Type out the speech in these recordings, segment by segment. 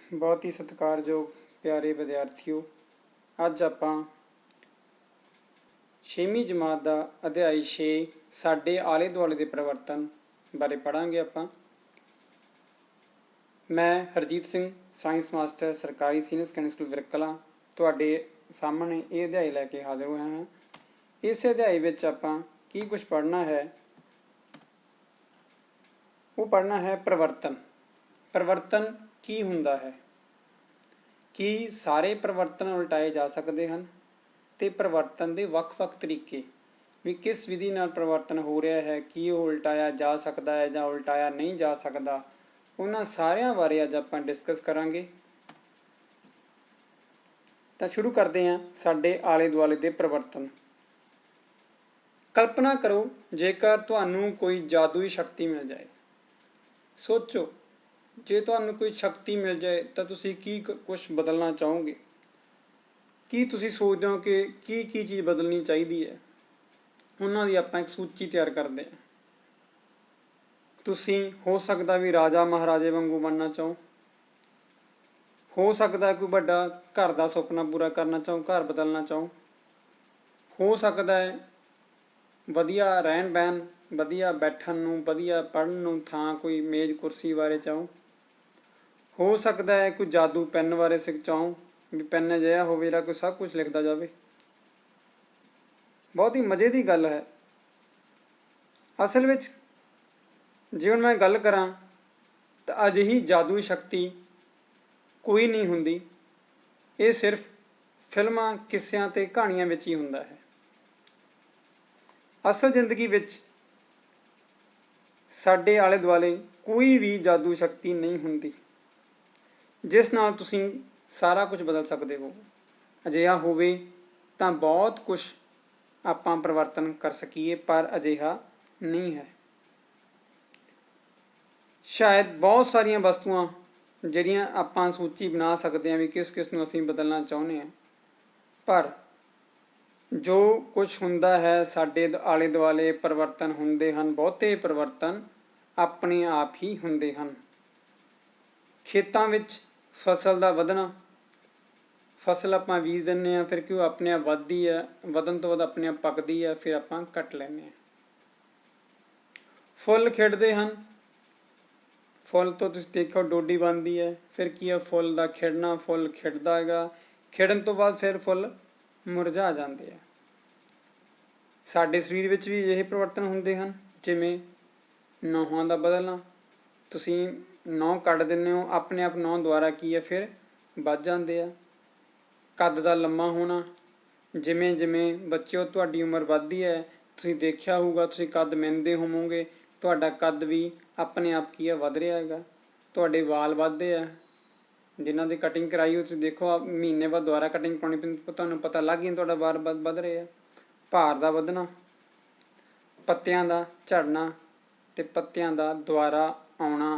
बहुत ही सत्कारयोग प्यारे विद्यार्थियों, अज आपां 6वीं जमात का अध्याय 6 साडे आले दुआले के परिवर्तन बारे पढ़ांगे। आपां मैं हरजीत सिंह साइंस मास्टर सरकारी सीनियर सैकेंडरी स्कूल विरकला तुहाडे सामने ये अध्याय लैके हाजिर हुए हैं। इस अध्याय विच आपां की कुछ पढ़ना है, वो पढ़ना है परिवर्तन। परिवर्तन की हुंदा है, कि सारे परिवर्तन उलटाए जा सकते हैं तो परिवर्तन के ਵੱਖ-ਵੱਖ तरीके भी किस विधि नाल परिवर्तन हो रहा है, कि वो उलटाया जा सकता है या उलटाया नहीं जा सकता, उन्हां सारियां बारे अज आपां डिस्कस करांगे। तो शुरू करते हैं साडे आले दुआले दे परिवर्तन। कल्पना करो जेकर तुहानूं कोई जादुई शक्ति मिल जाए। सोचो जे तुहानूं कोई शक्ति मिल जाए तो तुसीं की कुछ बदलना चाहोगे, की तुसीं सोचदे हो कि की चीज़ बदलनी चाहिए है। उन्हां दी आपां एक सूची तैयार करते हैं। तुसीं हो सकदा भी राजा महाराजे वांगू बनना चाहो, हो सकदा कोई वड्डा घर का सुपना पूरा करना चाहो, घर बदलना चाहो, हो सकदा है वधिया रहन बहन, वधिया बैठण नूं, वधिया पढ़न नूं थां कोई मेज़ कुर्सी बारे चाहो, हो सकता है कोई जादू पैन बारे सिख चाहो भी पैन अजिहा होवे जिहड़ा कोई सब कुछ लिखता जाए। बहुत ही मज़े की गल है। असल में जे हुण मैं गल करां तो अजिही जादुई शक्ति कोई नहीं हुंदी, ये सिर्फ फिल्मां किस्सियां ते कहानियां विच ही हुंदा है। असल जिंदगी विच साडे आले दुआले कोई भी जादू शक्ति नहीं हुंदी जिस नाल तुसीं सारा कुछ बदल सकते हो। अजिहा होवे तां बहुत कुछ आपां परिवर्तन कर सकीए, पर अजिहा नहीं है। शायद बहुत सारिया वस्तुआं जिहड़ियां आपां सूची बना सकते हैं भी किस किस नूं असीं बदलना चाहुंदे हैं, पर जो कुछ हुंदा है साडे आले दुआले परिवर्तन हुंदे हन। बहुते परिवर्तन अपने आप ही हुंदे हन। खेतां विच फसल का वधना, फसल आपां बीज दिंदे हैं, फिर कि अपने आप वधदी है, वधन तो बाद अपने आप पकदी है, फिर आपां कट लैंदे हैं। फुੱਲ खिड़दे हैं, फुੱਲ तो तुसीं देखो डोडी बनती है, फिर की है फुੱਲ का खिड़ना, फुੱਲ खिड़दा है, खिड़न तो बाद फिर फुੱਲ मुरझा जाते हैं। साडे शरीर विच भी यही परिवर्तन हुंदे हैं, जिवें नौहां दा बदलना, तुसीं नौं कट दिंदे हो, अपने आप नौं दुबारा की है फिर वध जाते हैं। कद का लम्मा होना, जिमें जिमें बच्चों तुहाडी उम्र वधदी है, तुसीं देखिया होऊगा, तुसीं कद मिनदे होवोगे, तुहाडा कद भी अपने आप की है वध रहा है। तुहाडे वाल वधदे है, जिन्हां दी कटिंग कराई हो तुसीं देखो महीने बाद दोबारा कटिंग कराउणी पैंदी, तुहानूं पता लग गया तुहाडा वाल वध रहे हैं। भार का वधना, पत्तियां का झड़ना ते पत्तियां का दुबारा आउणा,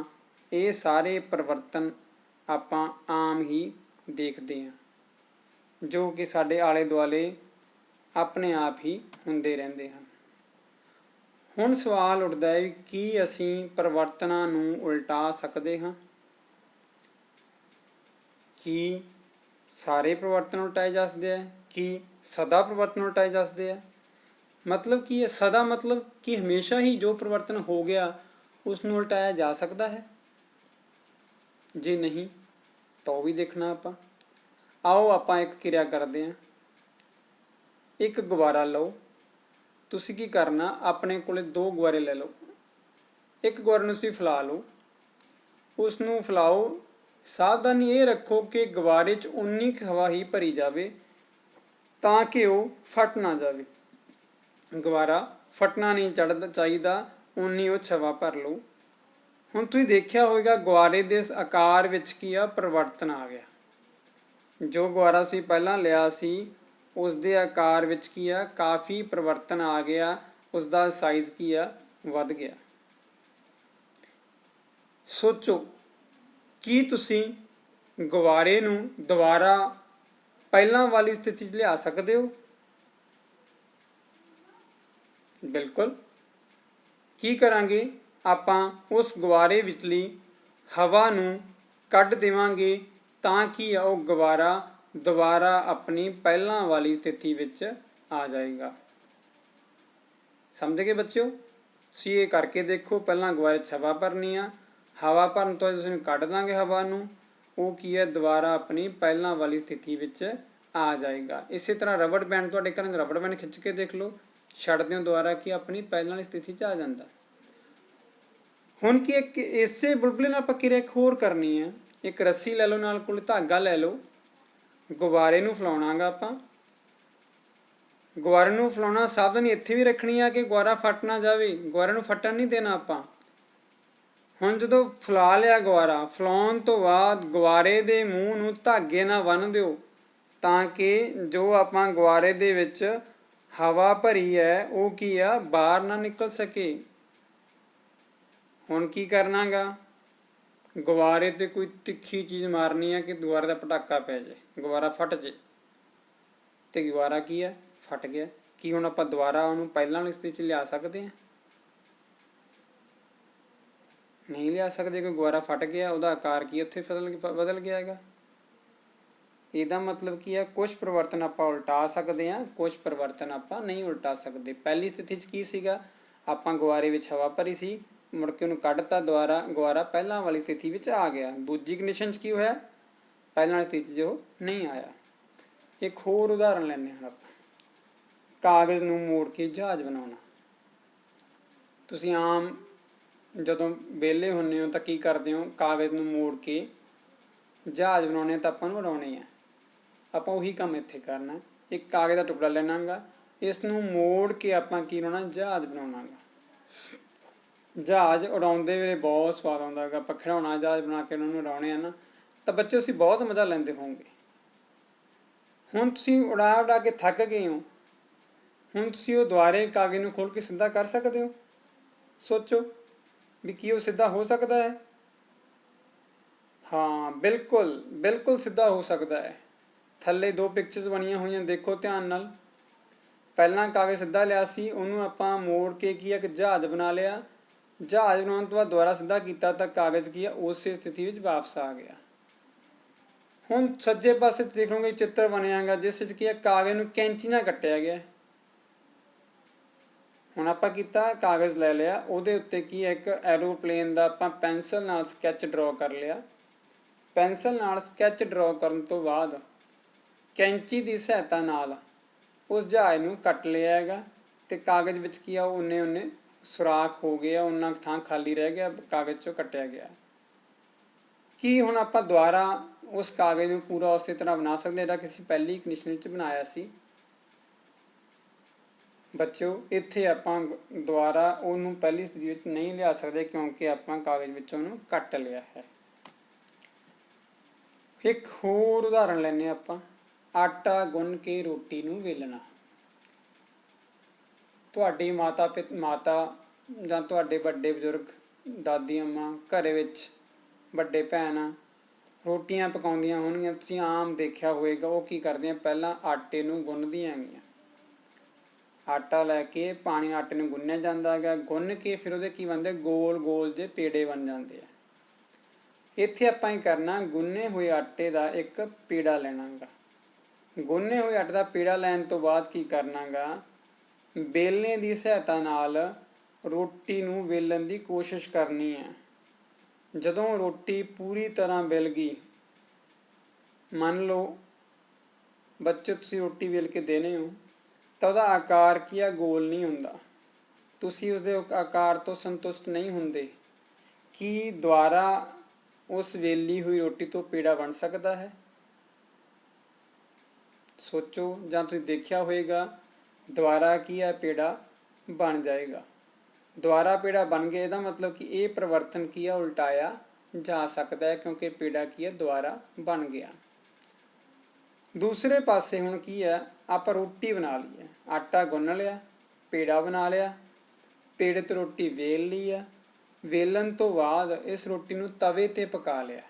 ये सारे परिवर्तन आपां आम ही देखते हैं, जो कि साडे आले दुआले अपने आप ही हुंदे रहिंदे हन। हुण सवाल उठदा है कि असीं परिवर्तनां नूं उल्टा सकते हाँ? कि सारे परिवर्तन उल्टाए जा सकते हैं, कि सदा परिवर्तन उल्टाए जा सकते हैं? मतलब कि सदा मतलब कि हमेशा ही जो परिवर्तन हो गया उसनूं उल्टाया जा सकता है? जे नहीं तो भी देखना आपां। आओ आपां एक किरिया करते हैं। एक गुब्बारा लो, तुसीं की करना, अपने कोले 2 गुब्बारे ले लो। एक गुब्बारे नूं तुसीं फैला लो, उसनूं फैलाओ, सावधानी ये रखो कि गुब्बारे 'च उन्नी क हवा ही भरी जाए तां कि वो फट ना जाए। गुब्बारा फटना नहीं चाहिए, उन्नी उह 'च हवा भर लो। हुण तुसीं देखिया होएगा गुब्बारे दे आकार विच की आ परिवर्तन आ गया। जो गुब्बारा तुसीं पहलां लिया सी उस दे आकार विच की आ काफ़ी परिवर्तन आ गया, उसका साइज़ की आ वध गया। सोचो कि तुसीं गुब्बारे नूं दोबारा पहलां वाली स्थिति 'च लिया सकते हो? बिल्कुल। की करांगे, आपां उस गुब्बारे विचली हवा नूं कढ देवांगे ਤਾਂ ਕੀ ਆ, ਉਹ ਗਵਾਰਾ ਦੁਬਾਰਾ ਆਪਣੀ ਪਹਿਲਾਂ ਵਾਲੀ ਸਥਿਤੀ ਵਿੱਚ ਆ ਜਾਏਗਾ। ਸਮਝ ਗਏ ਬੱਚਿਓ? ਤੁਸੀਂ ਇਹ ਕਰਕੇ ਦੇਖੋ। ਪਹਿਲਾਂ ਗਵਾਰੇ 'ਚ ਹਵਾ ਭਰਨੀ ਆ, ਹਵਾ ਭਰਨ ਤੋਂ ਤੁਸੀਂ ਕੱਢ ਦਾਂਗੇ ਹਵਾ ਨੂੰ, ਉਹ ਕੀ ਹੈ, ਦੁਬਾਰਾ ਆਪਣੀ ਪਹਿਲਾਂ ਵਾਲੀ ਸਥਿਤੀ ਵਿੱਚ ਆ ਜਾਏਗਾ। ਇਸੇ ਤਰ੍ਹਾਂ ਰਬੜ ਬੈਂਡ, ਤੁਹਾਡੇ ਘਰ ਰਬੜ ਬੈਂਡ ਖਿੱਚ ਕੇ ਦੇਖ ਲਓ, ਛੱਡ ਦਿਓ ਦੁਬਾਰਾ ਕੀ ਆਪਣੀ ਪਹਿਲਾਂ ਵਾਲੀ ਸਥਿਤੀ 'ਚ ਆ ਜਾਂਦਾ। ਹੁਣ ਕੀ ਇੱਕ ਇਸੇ ਬੁਲਬੁਲੇ ਨਾਲ ਆਪਾਂ ਕਿਰਿਆ ਇੱਕ ਹੋਰ ਕਰਨੀ ਹੈ। ਇੱਕ ਰੱਸੀ ਲੈ ਲਓ, ਨਾਲ ਕੋਲ ਧਾਗਾ ਲੈ ਲਓ, ਗੁਬਾਰੇ ਨੂੰ ਫੈਲਾਉਣਾ ਗਾ ਆਪਾਂ। ਗੁਬਾਰੇ ਨੂੰ ਫੈਲਾਉਣਾ, ਸਾਵਧਾਨੀ ਇੱਥੇ ਵੀ ਰੱਖਣੀ ਆ ਕਿ ਗੁਬਾਰਾ ਫਟ ਨਾ ਜਾਵੇ, ਗੁਬਾਰੇ ਨੂੰ ਫਟਣ ਨਹੀਂ ਦੇਣਾ ਆਪਾਂ। ਹੁਣ ਜਦੋਂ ਫੈਲਾ ਲਿਆ ਗੁਬਾਰਾ, ਫੈਲਾਉਣ ਤੋਂ ਬਾਅਦ ਗੁਬਾਰੇ ਦੇ ਮੂੰਹ ਨੂੰ ਧਾਗੇ ਨਾਲ ਬੰਨ੍ਹ ਦਿਓ, ਤਾਂ ਕਿ ਜੋ ਆਪਾਂ ਗੁਬਾਰੇ ਦੇ ਵਿੱਚ ਹਵਾ ਭਰੀ ਹੈ ਉਹ ਕੀ ਆ, ਬਾਹਰ ਨਾ ਨਿਕਲ ਸਕੇ। ਹੁਣ ਕੀ ਕਰਨਾ ਗਾ, ਗੁਬਾਰੇ 'ਤੇ ਕੋਈ ਤਿੱਖੀ ਚੀਜ਼ ਮਾਰਨੀ ਹੈ ਕਿ ਗੁਬਾਰੇ ਦਾ ਪਟਾਕਾ ਪੈ ਜਾਏ, ਗੁਬਾਰਾ ਫਟ ਜੇ, ਅਤੇ ਗੁਬਾਰਾ ਕੀ ਹੈ, ਫਟ ਗਿਆ। ਕੀ ਹੁਣ ਆਪਾਂ ਦੁਬਾਰਾ ਉਹਨੂੰ ਪਹਿਲਾਂ ਵਾਲੀ ਸਥਿਤੀ 'ਚ ਲਿਆ ਸਕਦੇ ਹਾਂ? ਨਹੀਂ ਲਿਆ ਸਕਦੇ, ਕਿ ਗੁਬਾਰਾ ਫਟ ਗਿਆ, ਉਹਦਾ ਆਕਾਰ ਕੀ ਉੱਥੇ ਬਦਲ ਗਿਆ ਹੈਗਾ। ਇਹਦਾ ਮਤਲਬ ਕੀ ਹੈ, ਕੁਛ ਪਰਿਵਰਤਨ ਆਪਾਂ ਉਲਟਾ ਸਕਦੇ ਹਾਂ, ਕੁਛ ਪਰਿਵਰਤਨ ਆਪਾਂ ਨਹੀਂ ਉਲਟਾ ਸਕਦੇ। ਪਹਿਲੀ ਸਥਿਤੀ 'ਚ ਕੀ ਸੀਗਾ, ਆਪਾਂ ਗੁਬਾਰੇ ਵਿੱਚ ਹਵਾ ਭਰੀ ਸੀ, ਮੁੜ ਕੇ ਉਹਨੂੰ ਕੱਢਤਾ, ਦੁਬਾਰਾ ਗੁਬਾਰਾ ਪਹਿਲਾਂ ਵਾਲੀ ਸਥਿਤੀ ਵਿੱਚ ਆ ਗਿਆ। ਦੂਜੀ ਕੰਡੀਸ਼ਨ 'ਚ ਕੀ ਹੋਇਆ, ਪਹਿਲਾਂ ਵਾਲੀ ਸਥਿਤੀ 'ਚ ਉਹ ਨਹੀਂ ਆਇਆ। ਇੱਕ ਹੋਰ ਉਦਾਹਰਨ ਲੈਂਦੇ ਹਾਂ ਆਪਾਂ, ਕਾਗਜ਼ ਨੂੰ ਮੋੜ ਕੇ ਜਹਾਜ਼ ਬਣਾਉਣਾ। ਤੁਸੀਂ ਆਮ ਜਦੋਂ ਵਿਹਲੇ ਹੁੰਦੇ ਹੋ ਤਾਂ ਕੀ ਕਰਦੇ ਹੋ, ਕਾਗਜ਼ ਨੂੰ ਮੋੜ ਕੇ ਜਹਾਜ਼ ਬਣਾਉਣੇ ਤਾਂ ਆਪਾਂ ਨੂੰ ਉਡਾਉਣੇ ਆ। ਆਪਾਂ ਉਹੀ ਕੰਮ ਇੱਥੇ ਕਰਨਾ। ਇੱਕ ਕਾਗਜ਼ ਦਾ ਟੁਕੜਾ ਲੈਣਾ ਗਾ, ਇਸ ਨੂੰ ਮੋੜ ਕੇ ਆਪਾਂ ਕੀ ਬਣਾਉਣਾ, ਜਹਾਜ਼ ਬਣਾਉਣਾ ਗਾ। ਜਹਾਜ਼ ਉਡਾਉਂਦੇ ਵੇਲੇ ਬਹੁਤ ਸਵਾਦ ਆਉਂਦਾ ਹੈਗਾ। ਆਪਾਂ ਖਿਡੌਣਾ ਜਹਾਜ਼ ਬਣਾ ਕੇ ਉਹਨਾਂ ਨੂੰ ਉਡਾਉਣੇ ਆ ਨਾ, ਤਾਂ ਬੱਚੇ ਤੁਸੀਂ ਬਹੁਤ ਮਜ਼ਾ ਲੈਂਦੇ ਹੋਵੋਗੇ। ਹੁਣ ਤੁਸੀਂ ਉਡਾ ਕੇ ਥੱਕ ਗਏ ਹੋ, ਹੁਣ ਤੁਸੀਂ ਉਹ ਦੁਬਾਰੇ ਕਾਗਜ਼ ਨੂੰ ਖੋਲ੍ਹ ਕੇ ਸਿੱਧਾ ਕਰ ਸਕਦੇ ਹੋ? ਸੋਚੋ ਵੀ ਕੀ ਉਹ ਸਿੱਧਾ ਹੋ ਸਕਦਾ ਹੈ? ਹਾਂ, ਬਿਲਕੁਲ ਬਿਲਕੁਲ ਸਿੱਧਾ ਹੋ ਸਕਦਾ ਹੈ। ਥੱਲੇ ਦੋ ਪਿਕਚਰਸ ਬਣੀਆਂ ਹੋਈਆਂ, ਦੇਖੋ ਧਿਆਨ ਨਾਲ। ਪਹਿਲਾਂ ਕਾਗਜ਼ ਸਿੱਧਾ ਲਿਆ ਸੀ, ਉਹਨੂੰ ਆਪਾਂ ਮੋੜ ਕੇ ਕੀ ਇੱਕ ਜਹਾਜ਼ ਬਣਾ ਲਿਆ। ਜਹਾਜ਼ ਬਣਾਉਣ ਤੋਂ ਬਾਅਦ ਦੁਬਾਰਾ ਸਿੱਧਾ ਕੀਤਾ ਤਾਂ ਕਾਗਜ਼ ਕੀ ਆ, ਉਸੇ ਸਥਿਤੀ ਵਿੱਚ ਵਾਪਸ ਆ ਗਿਆ। ਹੁਣ ਸੱਜੇ ਪਾਸੇ ਦੇਖ ਲਓਗੇ ਚਿੱਤਰ ਬਣਿਆ ਗਾ, ਜਿਸ ਵਿੱਚ ਕੀ ਹੈ, ਕਾਗਜ਼ ਨੂੰ ਕੈਂਚੀ ਨਾਲ ਕੱਟਿਆ ਗਿਆ। ਹੁਣ ਆਪਾਂ ਕੀਤਾ, ਕਾਗਜ਼ ਲੈ ਲਿਆ, ਉਹਦੇ ਉੱਤੇ ਕੀ ਹੈ, ਇੱਕ ਐਰੋਪਲੇਨ ਦਾ ਆਪਾਂ ਪੈਨਸਲ ਨਾਲ ਸਕੈਚ ਡਰਾਅ ਕਰ ਲਿਆ। ਪੈਨਸਲ ਨਾਲ ਸਕੈਚ ਡਰਾਅ ਕਰਨ ਤੋਂ ਬਾਅਦ ਕੈਂਚੀ ਦੀ ਸਹਾਇਤਾ ਨਾਲ ਉਸ ਜਹਾਜ਼ ਨੂੰ ਕੱਟ ਲਿਆ ਹੈਗਾ, ਅਤੇ ਕਾਗਜ਼ ਵਿੱਚ ਕੀ ਆ, ਉਹ ਉਨੇ ਸੁਰਾਖ ਹੋ ਗਏ ਆ, ਉਨਾ ਥਾਂ ਖਾਲੀ ਰਹਿ ਗਿਆ, ਕਾਗਜ਼ 'ਚੋਂ ਕੱਟਿਆ ਗਿਆ। ਕੀ ਹੁਣ ਆਪਾਂ ਦੁਬਾਰਾ ਉਸ ਕਾਗਜ਼ ਨੂੰ ਪੂਰਾ ਉਸੇ ਤਰ੍ਹਾਂ ਬਣਾ ਸਕਦੇ ਜਿਹੜਾ ਕਿ ਅਸੀਂ ਪਹਿਲੀ ਕੰਡੀਸ਼ਨ ਵਿੱਚ ਬਣਾਇਆ ਸੀ? ਬੱਚਿਓ, ਇੱਥੇ ਆਪਾਂ ਦੁਬਾਰਾ ਉਹਨੂੰ ਪਹਿਲੀ ਸਥਿਤੀ ਵਿੱਚ ਨਹੀਂ ਲਿਆ ਸਕਦੇ, ਕਿਉਂਕਿ ਆਪਾਂ ਕਾਗਜ਼ ਵਿੱਚੋਂ ਉਹਨੂੰ ਕੱਟ ਲਿਆ ਹੈ। ਇੱਕ ਹੋਰ ਉਦਾਹਰਨ ਲੈਂਦੇ ਹਾਂ ਆਪਾਂ, ਆਟਾ ਗੁੰਨ ਕੇ ਰੋਟੀ ਨੂੰ ਵੇਲਣਾ। ਤੁਹਾਡੀ ਮਾਤਾ ਜਾਂ ਤੁਹਾਡੇ ਵੱਡੇ ਬਜ਼ੁਰਗ, ਦਾਦੀ ਅੰਮਾਂ ਘਰ ਵਿੱਚ ਵੱਡੇ ਭੈਣ ਰੋਟੀਆਂ ਪਕਾਉਂਦੀਆਂ ਹੋਣਗੀਆਂ, ਤੁਸੀਂ ਆਮ ਦੇਖਿਆ ਹੋਵੇਗਾ। ਉਹ ਕੀ ਕਰਦੀਆਂ, ਪਹਿਲਾਂ ਆਟੇ ਨੂੰ ਗੁੰਨਦੀਆਂ ਹੈਗੀਆਂ। ਆਟਾ ਲੈ ਕੇ ਪਾਣੀ ਆਟੇ ਨੂੰ ਗੁੰਨਿਆ ਜਾਂਦਾ ਹੈਗਾ, ਗੁੰਨ ਕੇ ਫਿਰ ਉਹਦੇ ਕੀ ਬਣਦੇ, ਗੋਲ ਗੋਲ ਜਿਹੇ ਪੇੜੇ ਬਣ ਜਾਂਦੇ ਆ। ਇੱਥੇ ਆਪਾਂ ਹੀ ਕਰਨਾ, ਗੁੰਨੇ ਹੋਏ ਆਟੇ ਦਾ ਇੱਕ ਪੇੜਾ ਲੈਣਾ ਗਾ। ਗੁੰਨੇ ਹੋਏ ਆਟੇ ਦਾ ਪੇੜਾ ਲੈਣ ਤੋਂ ਬਾਅਦ ਕੀ ਕਰਨਾ ਗਾ, ਵੇਲਣੇ ਦੀ ਸਹਾਇਤਾ ਨਾਲ ਰੋਟੀ ਨੂੰ ਵੇਲਣ ਦੀ ਕੋਸ਼ਿਸ਼ ਕਰਨੀ ਹੈ। ਜਦੋਂ ਰੋਟੀ ਪੂਰੀ ਤਰ੍ਹਾਂ ਵਿਲ ਗਈ, ਮੰਨ ਲਓ ਬੱਚੇ ਤੁਸੀਂ ਰੋਟੀ ਵੇਲ ਕੇ ਦੇਣੇ ਹੋ, ਤਾਂ ਉਹਦਾ ਆਕਾਰ ਕੀ ਆ, ਗੋਲ ਨਹੀਂ ਹੁੰਦਾ। ਤੁਸੀਂ ਉਸਦੇ ਆਕਾਰ ਤੋਂ ਸੰਤੁਸ਼ਟ ਨਹੀਂ ਹੁੰਦੇ। ਕੀ ਦੁਬਾਰਾ ਉਸ ਵੇਲੀ ਹੋਈ ਰੋਟੀ ਤੋਂ ਪੇੜਾ ਬਣ ਸਕਦਾ ਹੈ? ਸੋਚੋ, ਜਾਂ ਤੁਸੀਂ ਦੇਖਿਆ ਹੋਵੇਗਾ, ਦੁਬਾਰਾ ਕੀ ਹੈ, ਪੇੜਾ ਬਣ ਜਾਏਗਾ। ਦੁਬਾਰਾ ਪੇੜਾ ਬਣ ਗਿਆ, ਇਹਦਾ ਮਤਲਬ ਕਿ ਇਹ ਪਰਿਵਰਤਨ ਕੀ ਆ, ਉਲਟਾਇਆ ਜਾ ਸਕਦਾ ਹੈ, ਕਿਉਂਕਿ ਪੇੜਾ ਕੀ ਹੈ, ਦੁਬਾਰਾ ਬਣ ਗਿਆ। ਦੂਸਰੇ ਪਾਸੇ ਹੁਣ ਕੀ ਹੈ, ਆਪਾਂ ਰੋਟੀ ਬਣਾ ਲਈ ਹੈ। ਆਟਾ ਗੁੰਨ ਲਿਆ, ਪੇੜਾ ਬਣਾ ਲਿਆ, ਪੇੜੇ 'ਤੇ ਰੋਟੀ ਵੇਲ ਲਈ ਆ। ਵੇਲਣ ਤੋਂ ਬਾਅਦ ਇਸ ਰੋਟੀ ਨੂੰ ਤਵੇ 'ਤੇ ਪਕਾ ਲਿਆ।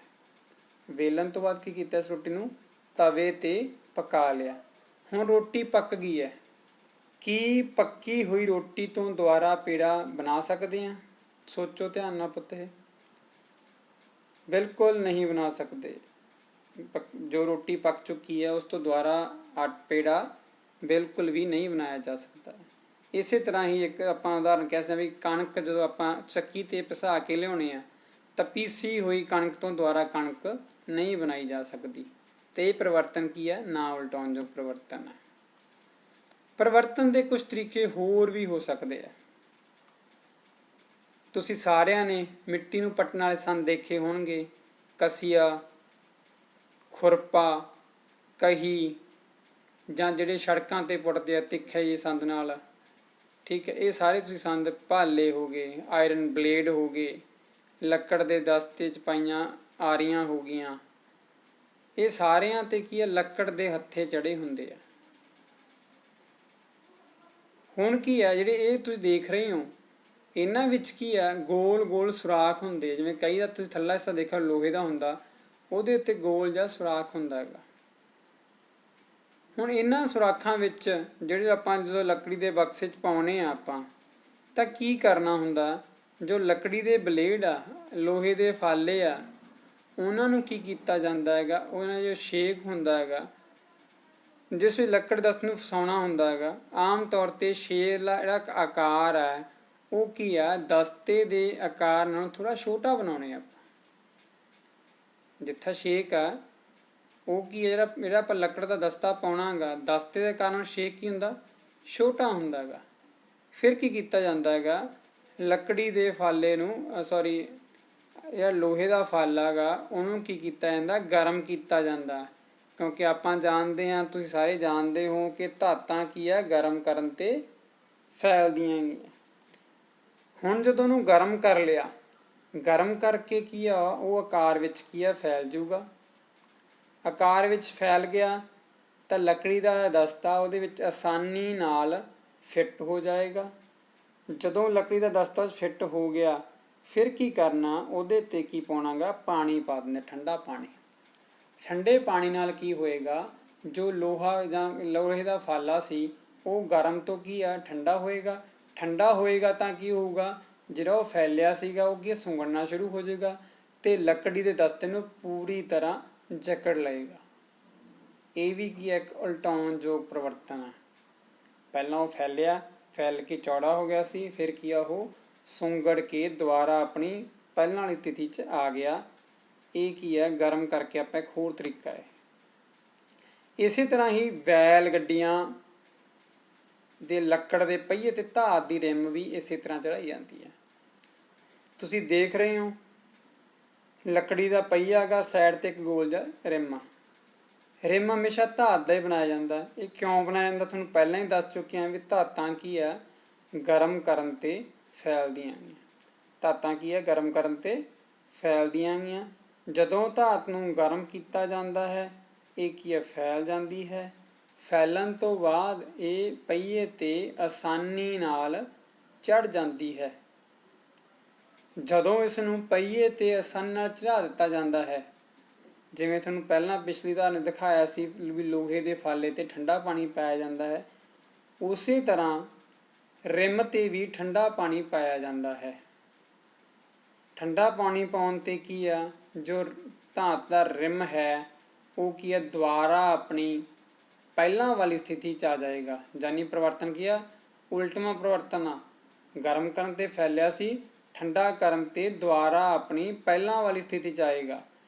ਵੇਲਣ ਤੋਂ ਬਾਅਦ ਕੀ ਕੀਤਾ, ਇਸ ਰੋਟੀ ਨੂੰ ਤਵੇ 'ਤੇ ਪਕਾ ਲਿਆ। ਹੁਣ ਰੋਟੀ ਪੱਕ ਗਈ ਹੈ। ਕੀ ਪੱਕੀ ਹੋਈ ਰੋਟੀ ਤੋਂ ਦੁਬਾਰਾ ਪੇੜਾ ਬਣਾ ਸਕਦੇ ਹਾਂ? ਸੋਚੋ ਧਿਆਨ ਨਾਲ ਪੁੱਤ। ਬਿਲਕੁਲ ਨਹੀਂ ਬਣਾ ਸਕਦੇ। ਜੋ ਰੋਟੀ ਪੱਕ ਚੁੱਕੀ ਹੈ ਉਸ ਤੋਂ ਦੁਬਾਰਾ ਪੇੜਾ ਬਿਲਕੁਲ ਵੀ ਨਹੀਂ ਬਣਾਇਆ ਜਾ ਸਕਦਾ। ਇਸੇ ਤਰ੍ਹਾਂ ਹੀ ਇੱਕ ਆਪਾਂ ਉਦਾਹਰਨ ਕਹਿ ਸਕਦੇ ਹਾਂ ਵੀ ਕਣਕ ਜਦੋਂ ਆਪਾਂ ਚੱਕੀ 'ਤੇ ਪਿਸਾ ਕੇ ਲਿਆਉਣੇ ਆ ਤਾਂ ਪੀਸੀ ਹੋਈ ਕਣਕ ਤੋਂ ਦੁਬਾਰਾ ਕਣਕ ਨਹੀਂ ਬਣਾਈ ਜਾ ਸਕਦੀ। ਅਤੇ ਇਹ ਪਰਿਵਰਤਨ ਕੀ ਹੈ? ਨਾ ਉਲਟਾਉਣਯੋਗ ਪਰਿਵਰਤਨ ਹੈ। ਪਰਿਵਰਤਨ ਦੇ ਕੁਝ ਤਰੀਕੇ ਹੋਰ ਵੀ ਹੋ ਸਕਦੇ ਆ। ਤੁਸੀਂ ਸਾਰਿਆਂ ਨੇ ਮਿੱਟੀ ਨੂੰ ਪੱਟਣ ਵਾਲੇ ਸੰਦ ਦੇਖੇ ਹੋਣਗੇ, ਕਸੀਆ, ਖੁਰਪਾ, ਕਹੀ, ਜਾਂ ਜਿਹੜੇ ਸੜਕਾਂ 'ਤੇ ਪੁੱਟਦੇ ਆ ਤਿੱਖੇ ਜਿਹੇ ਸੰਦ ਨਾਲ, ਠੀਕ ਹੈ। ਇਹ ਸਾਰੇ ਤੁਸੀਂ ਸੰਦ ਭਾਲੇ ਹੋ ਗਏ, ਆਇਰਨ ਬਲੇਡ ਹੋ ਗਏ, ਲੱਕੜ ਦੇ ਦਸਤੇ 'ਚ ਪਾਈਆਂ ਆਰੀਆਂ ਹੋ ਗਈਆਂ, ਇਹ ਸਾਰਿਆਂ 'ਤੇ ਕੀ ਹੈ? ਲੱਕੜ ਦੇ ਹੱਥੇ ਚੜ੍ਹੇ ਹੁੰਦੇ ਆ। ਹੁਣ ਕੀ ਹੈ, ਜਿਹੜੇ ਇਹ ਤੁਸੀਂ ਦੇਖ ਰਹੇ ਹੋ ਇਹਨਾਂ ਵਿੱਚ ਕੀ ਆ? ਗੋਲ ਗੋਲ ਸੁਰਾਖ ਹੁੰਦੇ। ਜਿਵੇਂ ਕਈ ਦਾ ਤੁਸੀਂ ਥੱਲਾ ਹਿੱਸਾ ਦੇਖਿਆ ਲੋਹੇ ਦਾ ਹੁੰਦਾ, ਉਹਦੇ ਉੱਤੇ ਗੋਲ ਜਿਹਾ ਸੁਰਾਖ ਹੁੰਦਾ ਹੈਗਾ। ਹੁਣ ਇਹਨਾਂ ਸੁਰਾਖਾਂ ਵਿੱਚ ਜਿਹੜੇ ਆਪਾਂ ਜਦੋਂ ਲੱਕੜੀ ਦੇ ਬਕਸੇ 'ਚ ਪਾਉਣੇ ਆ ਆਪਾਂ, ਤਾਂ ਕੀ ਕਰਨਾ ਹੁੰਦਾ? ਜੋ ਲੱਕੜੀ ਦੇ ਬਲੇਡ ਆ, ਲੋਹੇ ਦੇ ਫਾਲੇ ਆ, ਉਹਨਾਂ ਨੂੰ ਕੀ ਕੀਤਾ ਜਾਂਦਾ ਹੈਗਾ? ਉਹਨਾਂ ਜੋ ਛੇਕ ਹੁੰਦਾ ਹੈਗਾ, ਜਿਸ ਵਿੱਚ ਲੱਕੜ ਦਸਤ ਨੂੰ ਫਸਾਉਣਾ ਹੁੰਦਾ ਹੈਗਾ, ਆਮ ਤੌਰ 'ਤੇ ਛੇਕ ਦਾ ਜਿਹੜਾ ਆਕਾਰ ਹੈ ਉਹ ਕੀ ਆ? ਦਸਤੇ ਦੇ ਆਕਾਰ ਨਾਲੋਂ ਥੋੜ੍ਹਾ ਛੋਟਾ ਬਣਾਉਣੇ ਆਪਾਂ। ਜਿੱਥੇ ਛੇਕ ਆ ਉਹ ਕੀ ਹੈ? ਜਿਹੜਾ ਆਪਾਂ ਲੱਕੜ ਦਾ ਦਸਤਾ ਪਾਉਣਾ ਹੈਗਾ, ਦਸਤੇ ਦੇ ਕਾਰਨ ਛੇਕ ਕੀ ਹੁੰਦਾ? ਛੋਟਾ ਹੁੰਦਾ ਹੈਗਾ। ਫਿਰ ਕੀ ਕੀਤਾ ਜਾਂਦਾ ਹੈਗਾ? ਲੱਕੜੀ ਦੇ ਫਾਲੇ ਨੂੰ ਜਿਹੜਾ ਲੋਹੇ ਦਾ ਫਾਲਾ ਹੈਗਾ ਉਹਨੂੰ ਕੀ ਕੀਤਾ ਜਾਂਦਾ? ਗਰਮ ਕੀਤਾ ਜਾਂਦਾ। ਕਿਉਂਕਿ ਆਪਾਂ ਜਾਣਦੇ ਹਾਂ, ਤੁਸੀਂ ਸਾਰੇ ਜਾਣਦੇ ਹੋ ਕਿ ਧਾਤਾਂ ਕੀ ਆ? ਗਰਮ ਕਰਨ 'ਤੇ ਫੈਲਦੀਆਂ ਹੈਗੀਆਂ। ਹੁਣ ਜਦੋਂ ਉਹਨੂੰ ਗਰਮ ਕਰ ਲਿਆ, ਗਰਮ ਕਰਕੇ ਕੀ ਆ? ਉਹ ਆਕਾਰ ਵਿੱਚ ਕੀ ਆ? ਫੈਲ ਜਾਊਗਾ। ਆਕਾਰ ਵਿੱਚ ਫੈਲ ਗਿਆ ਤਾਂ ਲੱਕੜੀ ਦਾ ਦਸਤਾ ਉਹਦੇ ਵਿੱਚ ਆਸਾਨੀ ਨਾਲ ਫਿੱਟ ਹੋ ਜਾਏਗਾ। ਜਦੋਂ ਲੱਕੜੀ ਦਾ ਦਸਤਾ ਫਿੱਟ ਹੋ ਗਿਆ, ਫਿਰ ਕੀ ਕਰਨਾ? ਉਹਦੇ 'ਤੇ ਕੀ ਪਾਉਣਾ ਗਾ? ਪਾਣੀ ਪਾ ਦਿੰਦੇ, ਠੰਡਾ ਪਾਣੀ। ਠੰਡੇ ਪਾਣੀ ਨਾਲ ਕੀ ਹੋਏਗਾ? ਜੋ ਲੋਹਾ ਜਾਂ ਲੋਹੇ ਦਾ ਫਾਲਾ ਸੀ ਉਹ ਗਰਮ ਤੋਂ ਕੀ ਆ? ਠੰਡਾ ਹੋਏਗਾ। ਠੰਡਾ ਹੋਏਗਾ ਤਾਂ ਕੀ ਹੋਊਗਾ? ਜਿਹੜਾ ਉਹ ਫੈਲਿਆ ਸੀਗਾ ਉਹ ਕੀ ਸੁੰਗੜਨਾ ਸ਼ੁਰੂ ਹੋ ਜਾਏਗਾ ਅਤੇ ਲੱਕੜੀ ਦੇ ਦਸਤੇ ਨੂੰ ਪੂਰੀ ਤਰ੍ਹਾਂ ਜਕੜ ਲਏਗਾ। ਇਹ ਵੀ ਕੀ ਹੈ? ਇੱਕ ਉਲਟਾਉਣਯੋਗ ਪਰਿਵਰਤਨ ਹੈ। ਪਹਿਲਾਂ ਉਹ ਫੈਲ ਕੇ ਚੌੜਾ ਹੋ ਗਿਆ ਸੀ, ਫਿਰ ਕੀ ਆ? ਉਹ ਸੁੰਗੜ ਕੇ ਦੁਬਾਰਾ ਆਪਣੀ ਪਹਿਲਾਂ ਵਾਲੀ ਸਥਿਤੀ 'ਚ ਆ ਗਿਆ। ਇਹ ਕੀ ਹੈ? ਗਰਮ ਕਰਕੇ ਆਪਾਂ ਇੱਕ ਹੋਰ ਤਰੀਕਾ ਹੈ। ਇਸੇ ਤਰ੍ਹਾਂ ਹੀ ਵੈਲ ਗੱਡੀਆਂ ਦੇ ਲੱਕੜ ਦੇ ਪਹੀਏ ਤੇ ਧਾਤ ਦੀ ਰਿੰਮ ਵੀ ਇਸੇ ਤਰ੍ਹਾਂ ਚੜ੍ਹਾਈ ਜਾਂਦੀ ਹੈ। ਤੁਸੀਂ ਦੇਖ ਰਹੇ ਹੋ ਲੱਕੜੀ ਦਾ ਪਹੀਆ ਹੈਗਾ, ਸਾਈਡ 'ਤੇ ਇੱਕ ਗੋਲ ਜਿਹਾ ਰਿੰਮ ਆ। ਰਿੰਮ ਹਮੇਸ਼ਾ ਧਾਤ ਦਾ ਹੀ ਬਣਾਇਆ ਜਾਂਦਾ। ਇਹ ਕਿਉਂ ਬਣਾਇਆ ਜਾਂਦਾ? ਤੁਹਾਨੂੰ ਪਹਿਲਾਂ ਹੀ ਦੱਸ ਚੁੱਕਿਆ ਵੀ ਧਾਤਾਂ ਕੀ ਆ? ਗਰਮ ਕਰਨ 'ਤੇ ਫੈਲਦੀਆਂ ਗੀਆਂ। ਧਾਤਾਂ ਕੀ ਆ? ਗਰਮ ਕਰਨ 'ਤੇ ਫੈਲਦੀਆਂ ਗੀਆਂ। ਜਦੋਂ ਧਾਤ ਨੂੰ ਗਰਮ ਕੀਤਾ ਜਾਂਦਾ ਹੈ ਇਹ ਕੀ ਹੈ? ਫੈਲ ਜਾਂਦੀ ਹੈ। ਫੈਲਣ ਤੋਂ ਬਾਅਦ ਇਹ ਪਹੀਏ 'ਤੇ ਆਸਾਨੀ ਨਾਲ ਚੜ੍ਹ ਜਾਂਦੀ ਹੈ। ਜਦੋਂ ਇਸ ਨੂੰ ਪਹੀਏ 'ਤੇ ਆਸਾਨੀ ਨਾਲ ਚੜ੍ਹਾ ਦਿੱਤਾ ਜਾਂਦਾ ਹੈ, ਜਿਵੇਂ ਤੁਹਾਨੂੰ ਪਹਿਲਾਂ ਪਿਛਲੀ ਉਦਾਹਰਨ ਦਿਖਾਇਆ ਸੀ ਵੀ ਲੋਹੇ ਦੇ ਫਾਲੇ 'ਤੇ ਠੰਡਾ ਪਾਣੀ ਪਾਇਆ ਜਾਂਦਾ ਹੈ, ਉਸੇ ਤਰ੍ਹਾਂ ਰਿੰਮ 'ਤੇ ਵੀ ਠੰਡਾ ਪਾਣੀ ਪਾਇਆ ਜਾਂਦਾ ਹੈ। ਠੰਡਾ ਪਾਣੀ ਪਾਉਣ 'ਤੇ ਕੀ ਆ? ਜੋ ਧਾਤ ਦਾ ਰਿੰਮ ਹੈ ਉਹ ਕੀ ਆ? ਦੁਬਾਰਾ ਆਪਣੀ ਪਹਿਲਾਂ ਵਾਲੀ ਸਥਿਤੀ 'ਚ ਆ ਜਾਏਗਾ। ਯਾਨੀ ਪਰਿਵਰਤਨ ਕੀ ਆ? ਉਲਟਵਾਂ ਪਰਿਵਰਤਨ ਆ। ਗਰਮ ਕਰਨ 'ਤੇ ਫੈਲਿਆ ਸੀ, ਠੰਡਾ ਕਰਨ 'ਤੇ ਦੁਬਾਰਾ ਆਪਣੀ ਪਹਿਲਾਂ ਵਾਲੀ ਸਥਿਤੀ 'ਚ ਆਏਗਾ।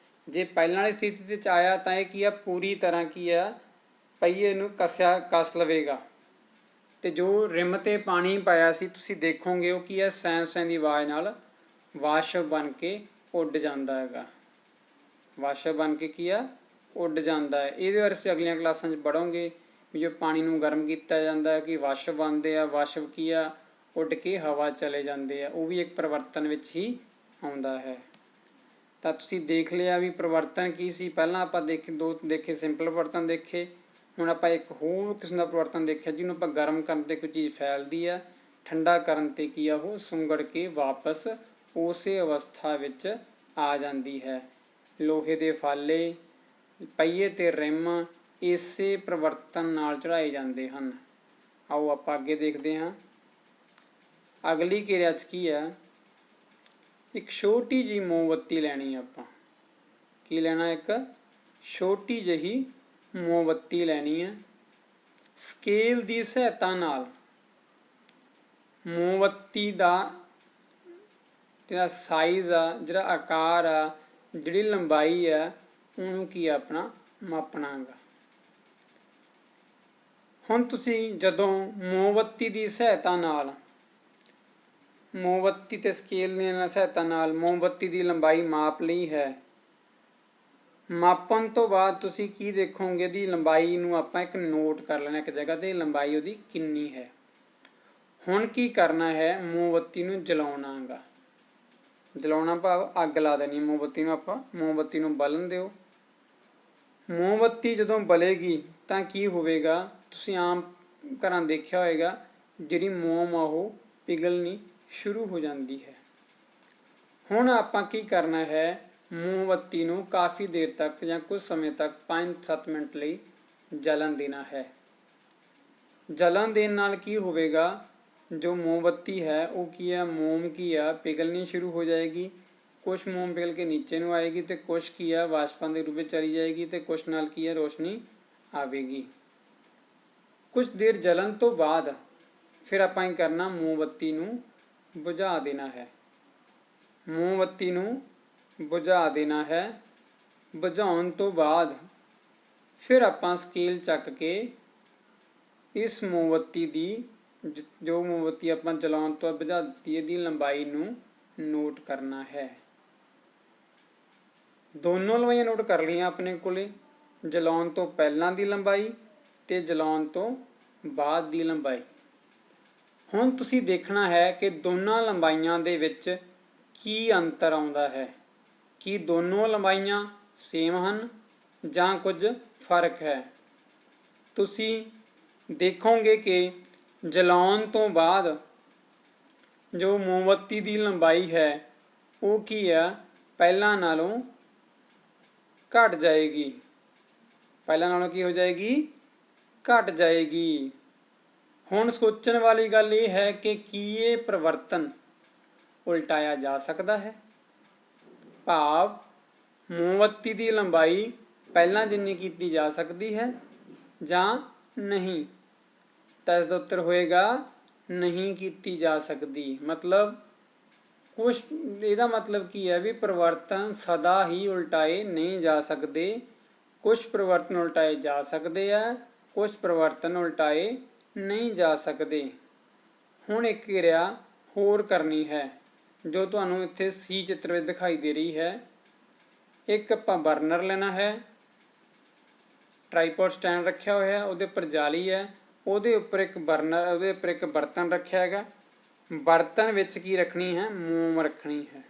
ਜੇ ਪਹਿਲਾਂ ਵਾਲੀ ਸਥਿਤੀ 'ਚ ਆਇਆ ਤਾਂ ਇਹ ਕੀ ਆ? ਪੂਰੀ ਤਰ੍ਹਾਂ ਕੀ ਆ? ਪਹੀਏ ਨੂੰ ਕੱਸ ਲਵੇਗਾ। ਅਤੇ ਜੋ ਰਿੰਮ 'ਤੇ ਪਾਣੀ ਪਾਇਆ ਸੀ ਤੁਸੀਂ ਦੇਖੋਗੇ ਉਹ ਕੀ ਆ? ਸੈਂ ਸੈਂ ਦੀ ਆਵਾਜ਼ ਨਾਲ ਵਾਸ਼ਪ ਬਣ ਕੇ ਉੱਡ ਜਾਂਦਾ ਹੈਗਾ। ਵਾਸ਼ਪ ਬਣ ਕੇ ਕੀ ਆ? ਉੱਡ ਜਾਂਦਾ ਹੈ। ਇਹਦੇ ਬਾਰੇ ਅਸੀਂ ਅਗਲੀਆਂ ਕਲਾਸਾਂ 'ਚ ਪੜ੍ਹੋਗੇ ਵੀ ਜੋ ਪਾਣੀ ਨੂੰ ਗਰਮ ਕੀਤਾ ਜਾਂਦਾ ਕਿ ਵਾਸ਼ਪ ਬਣਦੇ ਆ। ਵਾਸ਼ਪ ਕੀ ਆ? ਉੱਡ ਕੇ ਹਵਾ ਚਲੇ ਜਾਂਦੇ ਆ। ਉਹ ਵੀ ਇੱਕ ਪਰਿਵਰਤਨ ਵਿੱਚ ਹੀ ਆਉਂਦਾ ਹੈ। ਤਾਂ ਤੁਸੀਂ ਦੇਖ ਲਿਆ ਵੀ ਪਰਿਵਰਤਨ ਕੀ ਸੀ। ਪਹਿਲਾਂ ਆਪਾਂ ਦੋ ਦੇਖੇ ਸਿੰਪਲ ਪਰਿਵਰਤਨ ਦੇਖੇ। ਹੁਣ ਆਪਾਂ ਇੱਕ ਹੋਰ ਕਿਸਮ ਦਾ ਪਰਿਵਰਤਨ ਦੇਖਿਆ ਜਿਹਨੂੰ ਆਪਾਂ ਗਰਮ ਕਰਨ 'ਤੇ ਕੋਈ ਚੀਜ਼ ਫੈਲਦੀ ਆ, ਠੰਡਾ ਕਰਨ 'ਤੇ ਕੀ ਆ? ਉਹ ਸੁੰਗੜ ਕੇ ਵਾਪਸ ਉਸੇ ਅਵਸਥਾ ਵਿੱਚ ਆ ਜਾਂਦੀ ਹੈ। ਲੋਹੇ ਦੇ ਫਾਲੇ, ਪਹੀਏ 'ਤੇ ਰਿੰਮ ਇਸੇ ਪਰਿਵਰਤਨ ਨਾਲ ਚੜ੍ਹਾਏ ਜਾਂਦੇ ਹਨ। ਆਓ ਆਪਾਂ ਅੱਗੇ ਦੇਖਦੇ ਹਾਂ। ਅਗਲੀ ਕਿਰਿਆ 'ਚ ਕੀ ਹੈ? ਇੱਕ ਛੋਟੀ ਜਿਹੀ ਮੋਮਬੱਤੀ ਲੈਣੀ ਆਪਾਂ। ਕੀ ਲੈਣਾ? ਇੱਕ ਛੋਟੀ ਜਿਹੀ ਮੋਮਬੱਤੀ ਲੈਣੀ ਹੈ। ਸਕੇਲ ਦੀ ਸਹਾਇਤਾ ਨਾਲ ਮੋਮਬੱਤੀ ਦਾ ਜਿਹੜਾ ਸਾਈਜ਼ ਆ, ਜਿਹੜਾ ਆਕਾਰ ਆ, ਜਿਹੜੀ ਲੰਬਾਈ ਆ, ਉਹਨੂੰ ਕੀ ਆਪਣਾ ਮਾਪਣਾ ਗਾ। ਹੁਣ ਤੁਸੀਂ ਜਦੋਂ ਮੋਮਬੱਤੀ ਦੀ ਸਹਾਇਤਾ ਨਾਲ, ਮੋਮਬੱਤੀ ਤੇ ਸਕੇਲ ਦੀ ਸਹਾਇਤਾ ਨਾਲ ਮੋਮਬੱਤੀ ਦੀ ਲੰਬਾਈ ਮਾਪ ਲਈ ਹੈ, ਮਾਪਣ ਤੋਂ ਬਾਅਦ ਤੁਸੀਂ ਕੀ ਦੇਖੋਗੇ, ਦੀ ਲੰਬਾਈ ਨੂੰ ਆਪਾਂ ਇੱਕ ਨੋਟ ਕਰ ਲੈਣਾ ਇੱਕ ਜਗ੍ਹਾ ਤੇ, ਲੰਬਾਈ ਉਹਦੀ ਕਿੰਨੀ ਹੈ। ਹੁਣ ਕੀ ਕਰਨਾ ਹੈ, ਮੋਮਬੱਤੀ ਨੂੰ ਜਲਾਉਣਾ ਗਾ। ਜਲਾਉਣਾ ਭਾਵ ਅੱਗ ਲਾ ਦੇਣੀ ਮੋਮਬੱਤੀ ਨੂੰ। ਆਪਾਂ ਮੋਮਬੱਤੀ ਨੂੰ ਬਲਣ ਦਿਓ। ਮੋਮਬੱਤੀ ਜਦੋਂ ਬਲੇਗੀ ਤਾਂ ਕੀ ਹੋਵੇਗਾ, ਤੁਸੀਂ ਆਮ ਘਰਾਂ ਦੇਖਿਆ ਹੋਵੇਗਾ, ਜਿਹੜੀ ਮੋਮ ਆ ਉਹ ਪਿਘਲਣੀ ਸ਼ੁਰੂ ਹੋ ਜਾਂਦੀ ਹੈ। ਹੁਣ ਆਪਾਂ ਕੀ ਕਰਨਾ ਹੈ, ਮੋਮਬੱਤੀ ਨੂੰ ਕਾਫੀ ਦੇਰ ਤੱਕ ਜਾਂ ਕੁਝ ਸਮੇਂ ਤੱਕ 5-7 ਮਿੰਟ ਲਈ ਜਲਣ ਦੇਣਾ ਹੈ। ਜਲਣ ਦੇਣ ਨਾਲ ਕੀ ਹੋਵੇਗਾ, ਜੋ ਮੋਮਬੱਤੀ ਹੈ ਉਹ ਕੀ ਹੈ, ਮੋਮ ਕੀ ਆ, ਪਿਘਲਣੀ ਸ਼ੁਰੂ ਹੋ ਜਾਏਗੀ। ਕੁਛ ਮੋਮ ਪਿਘਲ ਕੇ ਨੀਚੇ ਨੂੰ ਆਏਗੀ ਤੇ ਕੁਛ ਕੀ ਆ, ਵਾਸ਼ਪਾਂ ਦੇ ਰੂਪ ਵਿੱਚ ਚਲੀ ਜਾਏਗੀ ਤੇ ਕੁਛ ਨਾਲ ਕੀ ਹੈ, ਰੋਸ਼ਨੀ ਆਵੇਗੀ। ਕੁਝ ਦੇਰ ਜਲਣ ਤੋਂ ਬਾਅਦ ਫਿਰ ਆਪਾਂ ਕੀ ਕਰਨਾ, ਮੋਮਬੱਤੀ ਨੂੰ ਬੁਝਾ ਦੇਣਾ ਹੈ। ਮੋਮਬੱਤੀ ਨੂੰ ਬੁਝਾ ਦੇਣਾ ਹੈ। ਬੁਝਾਉਣ ਤੋਂ ਬਾਅਦ ਫਿਰ ਆਪਾਂ ਸਕੇਲ ਚੱਕ ਕੇ ਇਸ ਮੋਮਬੱਤੀ ਦੀ, ਜੋ ਮੋਮਬੱਤੀ ਆਪਾਂ ਜਲਾਉਣ ਤੋਂ ਬੁਝਾ ਦਿੱਤੀ, ਇਹਦੀ ਲੰਬਾਈ ਨੂੰ ਨੋਟ ਕਰਨਾ ਹੈ। ਦੋਨੋਂ ਲੰਬਾਈਆਂ ਨੋਟ ਕਰ ਲਈਆਂ ਆਪਣੇ ਕੋਲੇ, ਜਲਾਉਣ ਤੋਂ ਪਹਿਲਾਂ ਦੀ ਲੰਬਾਈ ਤੇ ਜਲਾਉਣ ਤੋਂ ਬਾਅਦ ਦੀ ਲੰਬਾਈ। ਹੁਣ ਤੁਸੀਂ ਦੇਖਣਾ ਹੈ ਕਿ ਦੋਨਾਂ ਲੰਬਾਈਆਂ ਦੇ ਵਿੱਚ ਕੀ ਅੰਤਰ ਆਉਂਦਾ ਹੈ। ਕੀ ਦੋਨੋਂ ਲੰਬਾਈਆਂ ਸੇਮ ਹਨ ਜਾਂ ਕੁਝ ਫਰਕ ਹੈ। ਤੁਸੀਂ ਦੇਖੋਗੇ ਕਿ ਜਲਾਉਣ ਤੋਂ ਬਾਅਦ ਜੋ ਮੋਮਬੱਤੀ ਦੀ ਲੰਬਾਈ ਹੈ ਉਹ ਕੀ ਆ, ਪਹਿਲਾਂ ਨਾਲੋਂ ਘਟ ਜਾਏਗੀ। ਪਹਿਲਾਂ ਨਾਲੋਂ ਕੀ ਹੋ ਜਾਏਗੀ, ਘਟ ਜਾਏਗੀ। ਹੁਣ ਸੋਚਣ ਵਾਲੀ ਗੱਲ ਇਹ ਹੈ ਕਿ ਕੀ ਇਹ ਪਰਿਵਰਤਨ ਉਲਟਾਇਆ ਜਾ ਸਕਦਾ ਹੈ, ਭਾਵ ਮੋਮਬੱਤੀ ਦੀ ਲੰਬਾਈ ਪਹਿਲਾਂ ਜਿੰਨੀ ਕੀਤੀ ਜਾ ਸਕਦੀ ਹੈ ਜਾਂ ਨਹੀਂ। ਤਾਂ ਇਸ ਦਾ ਉੱਤਰ ਹੋਏਗਾ ਨਹੀਂ ਕੀਤੀ ਜਾ ਸਕਦੀ। ਮਤਲਬ ਕੁਛ, ਇਹਦਾ ਮਤਲਬ ਕੀ ਹੈ ਵੀ ਪਰਿਵਰਤਨ ਸਦਾ ਹੀ ਉਲਟਾਏ ਨਹੀਂ ਜਾ ਸਕਦੇ। ਕੁਛ ਪਰਿਵਰਤਨ ਉਲਟਾਏ ਜਾ ਸਕਦੇ ਆ, ਕੁਛ ਪਰਿਵਰਤਨ ਉਲਟਾਏ ਨਹੀਂ ਜਾ ਸਕਦੇ। ਹੁਣ ਇੱਕ ਕਿਰਿਆ ਹੋਰ ਕਰਨੀ ਹੈ ਜੋ ਤੁਹਾਨੂੰ ਇੱਥੇ ਸੀ ਚਿੱਤਰ ਵਿੱਚ ਦਿਖਾਈ ਦੇ ਰਹੀ ਹੈ। ਇੱਕ ਆਪਾਂ ਬਰਨਰ ਲੈਣਾ ਹੈ, ਟਰਾਈਪੋਡ ਸਟੈਂਡ ਰੱਖਿਆ ਹੋਇਆ, ਉਹਦੇ ਉੱਪਰ ਜਾਲੀ ਹੈ, ਉਹਦੇ ਉੱਪਰ ਇੱਕ ਬਰਤਨ ਰੱਖਿਆ ਹੈਗਾ। ਬਰਤਨ ਵਿੱਚ ਕੀ ਰੱਖਣੀ ਹੈ, ਮੋਮ ਰੱਖਣੀ ਹੈ।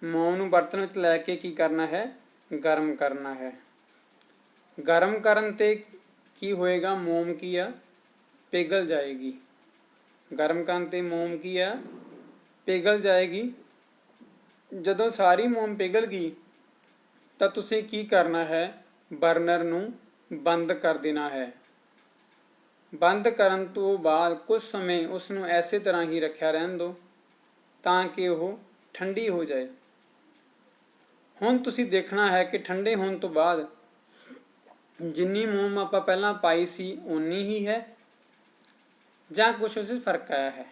ਮੋਮ ਨੂੰ ਬਰਤਨ ਵਿੱਚ ਲੈ ਕੇ ਕੀ ਕਰਨਾ ਹੈ, ਗਰਮ ਕਰਨਾ ਹੈ। ਗਰਮ ਕਰਨ ਤੇ ਕੀ ਹੋਏਗਾ, ਮੋਮ ਕੀ ਆ, ਪਿਘਲ ਜਾਏਗੀ। ਗਰਮ ਕਰਨ ਤੇ ਮੋਮ ਕੀ ਆ, ਪਿਘਲ ਜਾਏਗੀ। ਜਦੋਂ ਸਾਰੀ ਮੋਮ ਪਿਘਲ ਗਈ ਤਾਂ ਤੁਸੀਂ ਕੀ ਕਰਨਾ ਹੈ, ਬਰਨਰ ਨੂੰ ਬੰਦ ਕਰ ਦੇਣਾ ਹੈ। ਬੰਦ ਕਰਨ ਤੋਂ ਬਾਅਦ ਕੁਝ ਸਮੇਂ ਉਸ ਨੂੰ ਐਸੇ ਤਰ੍ਹਾਂ ਹੀ ਰੱਖਿਆ ਰਹਿਣ ਦਿਓ ਤਾਂ ਕਿ ਉਹ ਠੰਡੀ ਹੋ ਜਾਏ। ਹੁਣ ਤੁਸੀਂ ਦੇਖਣਾ ਹੈ ਕਿ ਠੰਡੇ ਹੋਣ ਤੋਂ ਬਾਅਦ ਜਿੰਨੀ ਮੋਮ ਆਪਾਂ ਪਹਿਲਾਂ ਪਾਈ ਸੀ ਓਨੀ ਹੀ ਹੈ ਜਾਂ ਕੁਛ ਉਸ ਵਿੱਚ ਫਰਕ ਆਇਆ ਹੈ।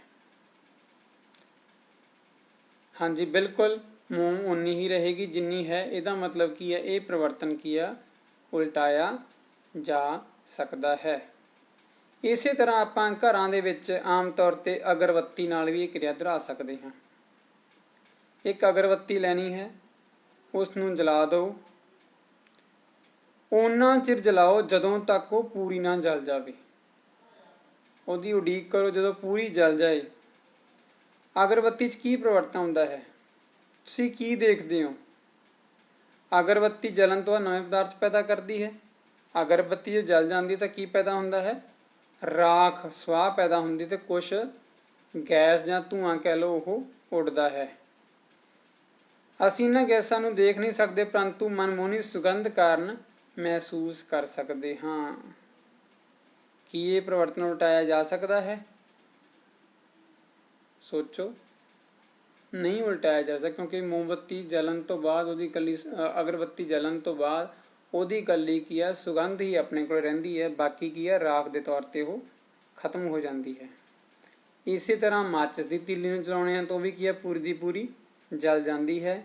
ਹਾਂਜੀ ਬਿਲਕੁਲ ਮੋਮ ਓਨੀ ਹੀ ਰਹੇਗੀ ਜਿੰਨੀ ਹੈ। ਇਹਦਾ ਮਤਲਬ ਕੀ ਹੈ, ਇਹ ਪਰਿਵਰਤਨ ਕੀ ਆ, ਉਲਟਾਇਆ ਜਾ ਸਕਦਾ ਹੈ। ਇਸੇ ਤਰ੍ਹਾਂ ਆਪਾਂ ਘਰਾਂ ਦੇ ਵਿੱਚ ਆਮ ਤੌਰ ਤੇ ਅਗਰਬੱਤੀ ਨਾਲ ਵੀ ਇਹ ਕਿਰਿਆ ਦੁਹਰਾ ਸਕਦੇ ਹਾਂ। ਇੱਕ ਅਗਰਬੱਤੀ ਲੈਣੀ ਹੈ, ਉਸ ਨੂੰ ਜਲਾ ਦਿਓ। ਓਨਾ ਚਿਰ ਜਲਾਓ ਜਦੋਂ ਤੱਕ ਉਹ ਪੂਰੀ ਨਾ ਜਲ ਜਾਵੇ। ਉਹਦੀ ਉਡੀਕ ਕਰੋ ਜਦੋਂ ਪੂਰੀ ਜਲ ਜਾਏ। ਅਗਰਬੱਤੀ 'ਚ ਕੀ ਪਰਿਵਰਤਨ ਹੁੰਦਾ ਹੈ, ਤੁਸੀਂ ਕੀ ਦੇਖਦੇ ਹੋ? ਅਗਰਬੱਤੀ ਜਲਣ ਤੋਂ ਨਵੇਂ ਪਦਾਰਥ ਪੈਦਾ ਕਰਦੀ ਹੈ। ਅਗਰਬੱਤੀ ਜੇ ਜਲ ਜਾਂਦੀ ਤਾਂ ਕੀ ਪੈਦਾ ਹੁੰਦਾ ਹੈ, ਰਾਖ ਸਵਾਹ ਪੈਦਾ ਹੁੰਦੀ ਤੇ ਕੁਛ ਗੈਸ ਜਾਂ ਧੂੰਆਂ ਕਹਿ ਲਓ ਉਹ ਉੱਡਦਾ ਹੈ। ਅਸੀਂ ਇਹਨਾਂ ਗੈਸਾਂ ਨੂੰ ਦੇਖ ਨਹੀਂ ਸਕਦੇ ਪਰੰਤੂ ਮਨਮੋਹਣੀ ਸੁਗੰਧ ਕਾਰਨ ਮਹਿਸੂਸ ਕਰ ਸਕਦੇ ਹਾਂ। ਕੀ ਇਹ ਪਰਿਵਰਤਨ ਉਲਟਾਇਆ ਜਾ ਸਕਦਾ ਹੈ? ਸੋਚੋ। नहीं उल्टाया जा सकਦਾ, क्योंकि मोमबत्ती जलन तो बाद ਉਹਦੀ ਕੱਲੀ ਅਗਰਬੱਤੀ ਜਲਣ ਤੋਂ ਬਾਅਦ ਉਹਦੀ ਕੱਲੀ ਕੀ ਆ ਸੁਗੰਧ ਹੀ ਆਪਣੇ ਕੋਲ ਰਹਿੰਦੀ ਹੈ, ਬਾਕੀ ਕੀ ਆ ਰਾਖ ਦੇ ਤੌਰ ਤੇ ਉਹ ਖਤਮ ਹੋ ਜਾਂਦੀ ਹੈ। ਇਸੇ ਤਰ੍ਹਾਂ ਮਾਚਿਸ ਦੀ ਤੀਲੀ ਨੂੰ ਚਲਾਉਣੇ ਆ ਤਾਂ ਵੀ ਕੀ ਆ ਪੂਰੀ ਦੀ ਪੂਰੀ ਜਲ ਜਾਂਦੀ ਹੈ।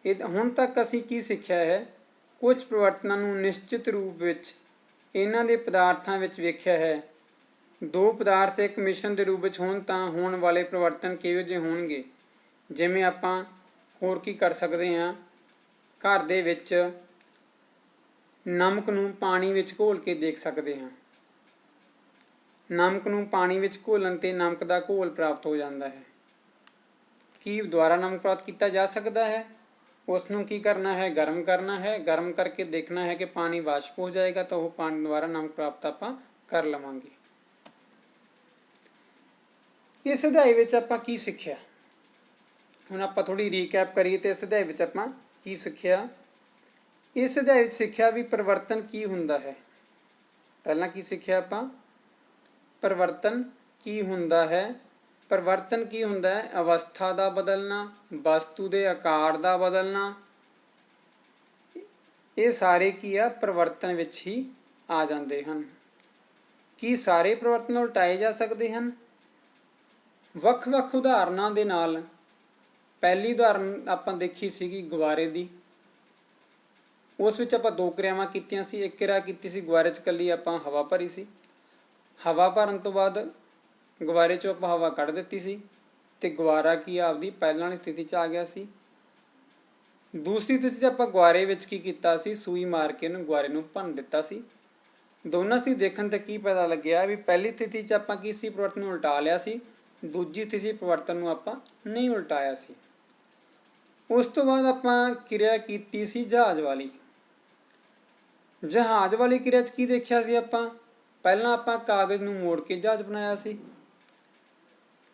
ਇਹ ਹੁਣ ਤੱਕ ਅਸੀਂ ਕੀ ਸਿੱਖਿਆ ਹੈ, ਕੁਝ ਪ੍ਰਵਰਤਨਾਂ ਨੂੰ ਨਿਸ਼ਚਿਤ ਰੂਪ ਵਿੱਚ ਇਹਨਾਂ ਦੇ ਪਦਾਰਥਾਂ ਵਿੱਚ ਵੇਖਿਆ ਹੈ। ਦੋ ਪਦਾਰਥ ਇੱਕ ਮਿਸ਼ਰਣ ਦੇ ਰੂਪ ਵਿੱਚ ਹੋਣ ਤਾਂ ਹੋਣ ਵਾਲੇ ਪ੍ਰਵਰਤਨ ਕਿਹੋ ਜਿਹੇ ਹੋਣਗੇ। ਜਿਵੇਂ ਆਪਾਂ ਹੋਰ ਕੀ ਕਰ ਸਕਦੇ ਹਾਂ, ਘਰ ਦੇ ਵਿੱਚ ਨਮਕ ਨੂੰ ਪਾਣੀ ਵਿੱਚ ਘੋਲ ਕੇ ਦੇਖ ਸਕਦੇ ਹਾਂ। ਨਮਕ ਨੂੰ ਪਾਣੀ ਵਿੱਚ ਘੋਲਣ 'ਤੇ ਨਮਕ ਦਾ ਘੋਲ ਪ੍ਰਾਪਤ ਹੋ ਜਾਂਦਾ ਹੈ। ਕੀ ਦੁਬਾਰਾ ਨਮਕ ਪ੍ਰਾਪਤ ਕੀਤਾ ਜਾ ਸਕਦਾ ਹੈ? ਉਸ ਨੂੰ ਕੀ ਕਰਨਾ ਹੈ, ਗਰਮ ਕਰਨਾ ਹੈ। ਗਰਮ ਕਰਕੇ ਦੇਖਣਾ ਹੈ ਕਿ ਪਾਣੀ ਵਾਸ਼ਪ ਹੋ ਜਾਏਗਾ ਤਾਂ ਉਹ ਪਾਣੀ ਦੁਬਾਰਾ ਨਮਕ ਪ੍ਰਾਪਤ ਆਪਾਂ ਕਰ ਲਵਾਂਗੇ। ਇਸ ਅਧਿਆਇ ਵਿੱਚ ਆਪਾਂ ਕੀ ਸਿੱਖਿਆ, ਹੁਣ ਆਪਾਂ ਥੋੜੀ ਰੀਕੈਪ ਕਰੀਏ ਤੇ ਇਸ ਅਧਿਆਇ ਵਿੱਚ ਆਪਾਂ ਕੀ ਸਿੱਖਿਆ। ਇਸ ਅਧਿਆਇ ਵਿੱਚ ਸਿੱਖਿਆ ਵੀ ਪਰਿਵਰਤਨ ਕੀ ਹੁੰਦਾ ਹੈ। ਪਹਿਲਾਂ ਕੀ ਸਿੱਖਿਆ ਆਪਾਂ, ਪਰਿਵਰਤਨ ਕੀ ਹੁੰਦਾ ਹੈ। ਪਰਿਵਰਤਨ ਕੀ ਹੁੰਦਾ ਹੈ, ਅਵਸਥਾ ਦਾ ਬਦਲਣਾ, ਵਸਤੂ ਦੇ ਆਕਾਰ ਦਾ ਬਦਲਣਾ, ਇਹ ਸਾਰੇ ਕੀ ਆ ਪਰਿਵਰਤਨ ਵਿੱਚ ਹੀ ਆ ਜਾਂਦੇ ਹਨ। ਕੀ ਸਾਰੇ ਪਰਿਵਰਤਨ ਉਲਟਾਏ ਜਾ ਸਕਦੇ ਹਨ? ਵੱਖ ਵੱਖ ਉਦਾਹਰਨਾਂ ਦੇ ਨਾਲ। ਪਹਿਲੀ ਉਦਾਹਰਨ ਆਪਾਂ ਦੇਖੀ ਸੀਗੀ ਗੁਬਾਰੇ ਦੀ, ਉਸ ਵਿੱਚ ਆਪਾਂ ਦੋ ਕਿਰਿਆਵਾਂ ਕੀਤੀਆਂ ਸੀ। ਇੱਕ ਕਿਰਿਆ ਕੀਤੀ ਸੀ ਗੁਬਾਰੇ 'ਚ ਇਕੱਲੀ ਆਪਾਂ ਹਵਾ ਭਰੀ ਸੀ, ਹਵਾ ਭਰਨ ਤੋਂ ਬਾਅਦ ਗੁਬਾਰੇ 'ਚੋਂ ਆਪਾਂ ਹਵਾ ਕੱਢ ਦਿੱਤੀ ਸੀ ਅਤੇ ਗੁਬਾਰਾ ਕੀ ਆਪਦੀ ਪਹਿਲਾਂ ਵਾਲੀ ਸਥਿਤੀ 'ਚ ਆ ਗਿਆ ਸੀ। ਦੂਸਰੀ ਸਥਿਤੀ 'ਚ ਆਪਾਂ ਗੁਬਾਰੇ ਵਿੱਚ ਕੀ ਕੀਤਾ ਸੀ, ਸੂਈ ਮਾਰ ਕੇ ਉਹਨੂੰ ਗੁਬਾਰੇ ਨੂੰ ਭੰਨ ਦਿੱਤਾ ਸੀ। ਦੋਨਾਂ ਸਥਿਤੀ ਦੇਖਣ 'ਤੇ ਕੀ ਪਤਾ ਲੱਗਿਆ ਵੀ ਪਹਿਲੀ ਸਥਿਤੀ 'ਚ ਆਪਾਂ ਕੀ ਸੀ, ਪਰਿਵਰਤਨ ਨੂੰ ਉਲਟਾ ਲਿਆ ਸੀ। ਦੂਜੀ ਸਥਿਤੀ ਪਰਿਵਰਤਨ ਨੂੰ ਆਪਾਂ ਨਹੀਂ ਉਲਟਾਇਆ ਸੀ। ਉਸ ਤੋਂ ਬਾਅਦ ਆਪਾਂ ਕਿਰਿਆ ਕੀਤੀ ਸੀ ਜਹਾਜ਼ ਵਾਲੀ। ਜਹਾਜ਼ ਵਾਲੀ ਕਿਰਿਆ 'ਚ ਕੀ ਦੇਖਿਆ ਸੀ ਆਪਾਂ, ਪਹਿਲਾਂ ਆਪਾਂ ਕਾਗਜ਼ ਨੂੰ ਮੋੜ ਕੇ ਜਹਾਜ਼ ਬਣਾਇਆ ਸੀ,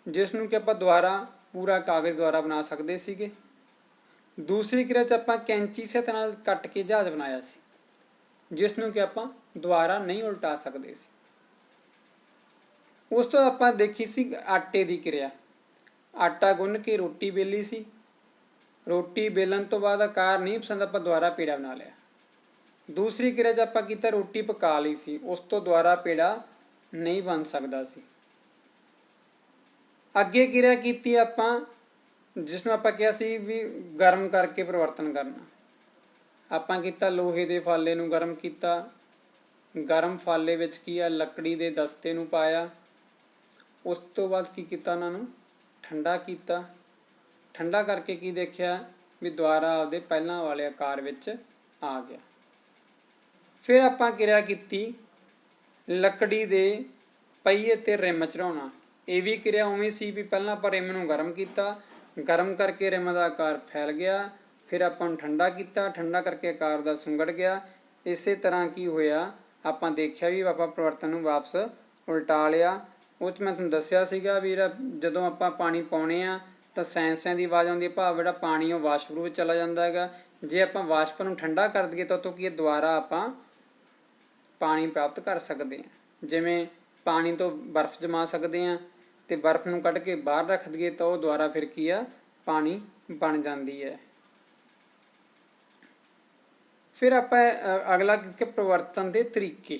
ਜਿਸ ਨੂੰ ਕਿ ਆਪਾਂ ਦੁਬਾਰਾ ਪੂਰਾ ਕਾਗਜ਼ ਦੁਆਰਾ ਬਣਾ ਸਕਦੇ ਸੀਗੇ। ਦੂਸਰੀ ਕਿਰਿਆ 'ਚ ਆਪਾਂ ਕੈਂਚੀ ਸਹਾਇਤਾ ਨਾਲ ਕੱਟ ਕੇ ਜਹਾਜ਼ ਬਣਾਇਆ ਸੀ, ਜਿਸ ਨੂੰ ਕਿ ਆਪਾਂ ਦੁਬਾਰਾ ਨਹੀਂ ਉਲਟਾ ਸਕਦੇ ਸੀ। ਉਸ ਤੋਂ ਆਪਾਂ ਦੇਖੀ ਸੀ ਆਟੇ ਦੀ ਕਿਰਿਆ। ਆਟਾ ਗੁੰਨ ਕੇ ਰੋਟੀ ਵੇਲੀ ਸੀ, ਰੋਟੀ ਵੇਲਣ ਤੋਂ ਬਾਅਦ ਆਕਾਰ ਨਹੀਂ ਪਸੰਦ, ਆਪਾਂ ਦੁਬਾਰਾ ਪੇੜਾ ਬਣਾ ਲਿਆ। ਦੂਸਰੀ ਕਿਰਿਆ 'ਚ ਆਪਾਂ ਕੀਤਾ ਰੋਟੀ ਪਕਾ ਲਈ ਸੀ, ਉਸ ਤੋਂ ਦੁਬਾਰਾ ਪੇੜਾ ਨਹੀਂ ਬਣ ਸਕਦਾ ਸੀ। ਅੱਗੇ ਕਿਰਿਆ ਕੀਤੀ ਆਪਾਂ ਜਿਸ ਨੂੰ ਆਪਾਂ ਕਿਹਾ ਸੀ ਵੀ ਗਰਮ ਕਰਕੇ ਪਰਿਵਰਤਨ ਕਰਨਾ। ਆਪਾਂ ਕੀਤਾ ਲੋਹੇ ਦੇ ਫਾਲੇ ਨੂੰ ਗਰਮ ਕੀਤਾ, ਗਰਮ ਫਾਲੇ ਵਿੱਚ ਕੀ ਆ ਲੱਕੜੀ ਦੇ ਦਸਤੇ ਨੂੰ ਪਾਇਆ। ਉਸ ਤੋਂ ਬਾਅਦ ਕੀ ਕੀਤਾ, ਉਹਨਾਂ ਨੂੰ ਠੰਡਾ ਕੀਤਾ। ਠੰਡਾ ਕਰਕੇ ਕੀ ਦੇਖਿਆ ਵੀ ਦੁਬਾਰਾ ਆਪਦੇ ਪਹਿਲਾਂ ਵਾਲੇ ਆਕਾਰ ਵਿੱਚ ਆ ਗਿਆ। ਫਿਰ ਆਪਾਂ ਕਿਰਿਆ ਕੀਤੀ ਲੱਕੜੀ ਦੇ ਪਹੀਏ 'ਤੇ ਰਿਮ ਚੜਾਉਣਾ। ਇਹ ਵੀ ਕਿਰਿਆ ਉਵੇਂ ਸੀ ਵੀ ਪਹਿਲਾਂ ਆਪਾਂ ਰਿਮ ਨੂੰ ਗਰਮ ਕੀਤਾ, ਗਰਮ ਕਰਕੇ ਰਿਮ ਦਾ ਆਕਾਰ ਫੈਲ ਗਿਆ। ਫਿਰ ਆਪਾਂ ਨੂੰ ਠੰਡਾ ਕੀਤਾ, ਠੰਡਾ ਕਰਕੇ ਆਕਾਰ ਦਾ ਸੁੰਗੜ ਗਿਆ। ਇਸੇ ਤਰ੍ਹਾਂ ਕੀ ਹੋਇਆ, ਆਪਾਂ ਦੇਖਿਆ ਵੀ ਆਪਾਂ ਪਰਿਵਰਤਨ ਨੂੰ ਵਾਪਸ ਉਲਟਾ ਲਿਆ। ਉਹ 'ਚ ਮੈਂ ਤੁਹਾਨੂੰ ਦੱਸਿਆ ਸੀਗਾ ਵੀ ਜਦੋਂ ਆਪਾਂ ਪਾਣੀ ਪਾਉਂਦੇ ਹਾਂ ਤਾਂ ਸੈਂਸਿਆਂ ਦੀ ਆਵਾਜ਼ ਆਉਂਦੀ ਹੈ, ਭਾਵ ਜਿਹੜਾ ਪਾਣੀ ਉਹ ਵਾਸ਼ਪ ਰੂਪ ਵਿੱਚ ਚਲਾ ਜਾਂਦਾ ਹੈਗਾ। ਜੇ ਆਪਾਂ ਵਾਸ਼ਪ ਨੂੰ ਠੰਡਾ ਕਰ ਦਈਏ ਤਾਂ ਉੱਥੋਂ ਕੀ ਦੁਬਾਰਾ ਆਪਾਂ ਪਾਣੀ ਪ੍ਰਾਪਤ ਕਰ ਸਕਦੇ ਹਾਂ। ਜਿਵੇਂ ਪਾਣੀ ਤੋਂ ਬਰਫ਼ ਜਮਾ ਸਕਦੇ ਹਾਂ ਅਤੇ ਬਰਫ਼ ਨੂੰ ਕੱਢ ਕੇ ਬਾਹਰ ਰੱਖ ਦਈਏ ਤਾਂ ਉਹ ਦੁਬਾਰਾ ਫਿਰ ਕੀ ਆ ਪਾਣੀ ਬਣ ਜਾਂਦੀ ਹੈ। ਫਿਰ ਆਪਾਂ ਅਗਲਾ ਕਿ ਪਰਿਵਰਤਨ ਦੇ ਤਰੀਕੇ।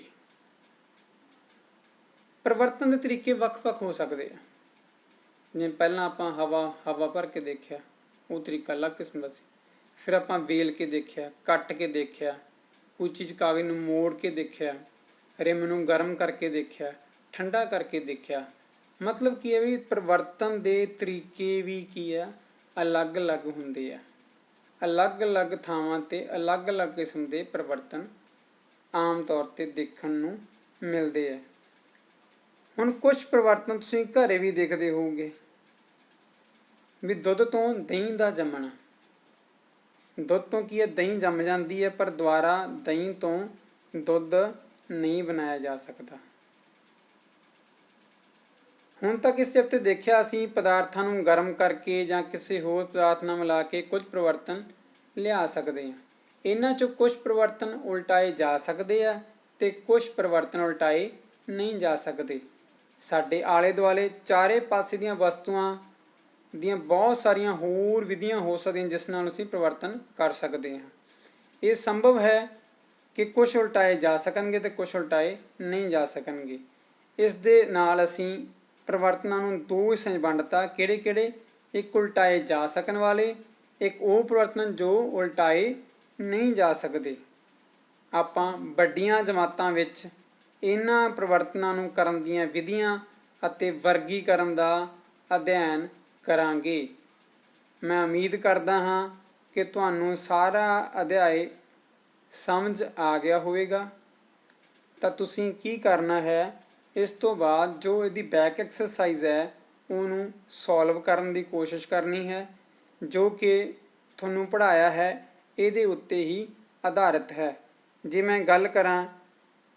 ਪਰਿਵਰਤਨ ਦੇ ਤਰੀਕੇ ਵੱਖ ਵੱਖ ਹੋ ਸਕਦੇ ਆ। ਜਿਵੇਂ ਪਹਿਲਾਂ ਆਪਾਂ ਹਵਾ ਭਰ ਕੇ ਦੇਖਿਆ, ਉਹ ਤਰੀਕਾ ਅਲੱਗ ਕਿਸਮ ਦਾ ਸੀ। ਫਿਰ ਆਪਾਂ ਵੇਲ ਕੇ ਦੇਖਿਆ, ਕੱਟ ਕੇ ਦੇਖਿਆ, ਕੋਈ ਚੀਜ਼ ਕਾਗਜ਼ ਨੂੰ ਮੋੜ ਕੇ ਦੇਖਿਆ, ਰਿਮ ਨੂੰ ਗਰਮ ਕਰਕੇ ਦੇਖਿਆ, ਠੰਡਾ ਕਰਕੇ ਦੇਖਿਆ। ਮਤਲਬ ਕੀ ਹੈ ਵੀ ਪਰਿਵਰਤਨ ਦੇ ਤਰੀਕੇ ਵੀ ਕੀ ਆ ਅਲੱਗ ਅਲੱਗ ਹੁੰਦੇ ਆ। ਅਲੱਗ ਅਲੱਗ ਥਾਵਾਂ 'ਤੇ ਅਲੱਗ ਅਲੱਗ ਕਿਸਮ ਦੇ ਪਰਿਵਰਤਨ ਆਮ ਤੌਰ 'ਤੇ ਦੇਖਣ ਨੂੰ ਮਿਲਦੇ ਆ। ਹੁਣ ਕੁਛ ਪਰਿਵਰਤਨ ਤੁਸੀਂ ਘਰੇ ਵੀ ਦੇਖਦੇ ਹੋਵੋਗੇ ਵੀ ਦੁੱਧ ਤੋਂ ਦਹੀਂ ਦਾ ਜੰਮਣਾ। ਦੁੱਧ ਤੋਂ ਕੀ ਹੈ ਦਹੀਂ ਜੰਮ ਜਾਂਦੀ ਹੈ, ਪਰ ਦੁਬਾਰਾ ਦਹੀਂ ਤੋਂ ਦੁੱਧ ਨਹੀਂ ਬਣਾਇਆ ਜਾ ਸਕਦਾ। ਹੁਣ ਤੱਕ ਇਸ ਚੈਪਟਰ ਦੇਖਿਆ ਅਸੀਂ ਪਦਾਰਥਾਂ ਨੂੰ ਗਰਮ ਕਰਕੇ ਜਾਂ ਕਿਸੇ ਹੋਰ ਪਦਾਰਥ ਨਾਲ ਮਿਲਾ ਕੇ ਕੁਝ ਪਰਿਵਰਤਨ ਲਿਆ ਸਕਦੇ ਹਾਂ। ਇਹਨਾਂ 'ਚੋਂ ਕੁਝ ਪਰਿਵਰਤਨ ਉਲਟਾਏ ਜਾ ਸਕਦੇ ਆ ਅਤੇ ਕੁਝ ਪਰਿਵਰਤਨ ਉਲਟਾਏ ਨਹੀਂ ਜਾ ਸਕਦੇ। ਸਾਡੇ ਆਲੇ ਦੁਆਲੇ ਚਾਰੇ ਪਾਸੇ ਦੀਆਂ ਵਸਤੂਆਂ ਦੀਆਂ ਬਹੁਤ ਸਾਰੀਆਂ ਹੋਰ ਵਿਧੀਆਂ ਹੋ ਸਕਦੀਆਂ ਜਿਸ ਨਾਲ ਅਸੀਂ ਪਰਿਵਰਤਨ ਕਰ ਸਕਦੇ ਹਾਂ। ਇਹ ਸੰਭਵ ਹੈ ਕਿ ਕੁਝ ਉਲਟਾਏ ਜਾ ਸਕਣਗੇ ਤੇ ਕੁਝ ਉਲਟਾਏ ਨਹੀਂ ਜਾ ਸਕਣਗੇ। ਇਸ ਦੇ ਨਾਲ ਅਸੀਂ ਪਰਿਵਰਤਨਾਂ ਨੂੰ ਦੋ ਹਿੱਸਿਆਂ 'ਚ ਵੰਡਤਾ, ਕਿਹੜੇ ਕਿਹੜੇ? ਇੱਕ ਉਲਟਾਏ ਜਾ ਸਕਣ ਵਾਲੇ, ਇੱਕ ਉਹ ਪਰਿਵਰਤਨ ਜੋ ਉਲਟਾਏ ਨਹੀਂ ਜਾ ਸਕਦੇ। ਆਪਾਂ ਵੱਡੀਆਂ ਜਮਾਤਾਂ ਵਿੱਚ ਇਹਨਾਂ ਪਰਿਵਰਤਨਾਂ ਨੂੰ ਕਰਨ ਦੀਆਂ ਵਿਧੀਆਂ ਅਤੇ ਵਰਗੀਕਰਨ ਦਾ ਅਧਿਐਨ ਕਰਾਂਗੇ। ਮੈਂ ਉਮੀਦ ਕਰਦਾ ਹਾਂ ਕਿ ਤੁਹਾਨੂੰ ਸਾਰਾ ਅਧਿਆਇ ਸਮਝ ਆ ਗਿਆ ਹੋਵੇਗਾ। ਤਾਂ ਤੁਸੀਂ ਕੀ ਕਰਨਾ ਹੈ, ਇਸ ਤੋਂ ਬਾਅਦ ਜੋ ਇਹਦੀ ਬੈਕ ਐਕਸਰਸਾਈਜ਼ ਹੈ ਉਹਨੂੰ ਸੋਲਵ ਕਰਨ ਦੀ ਕੋਸ਼ਿਸ਼ ਕਰਨੀ ਹੈ, ਜੋ ਕਿ ਤੁਹਾਨੂੰ ਪੜ੍ਹਾਇਆ ਹੈ ਇਹਦੇ ਉੱਤੇ ਹੀ ਆਧਾਰਿਤ ਹੈ। ਜੇ ਮੈਂ ਗੱਲ ਕਰਾਂ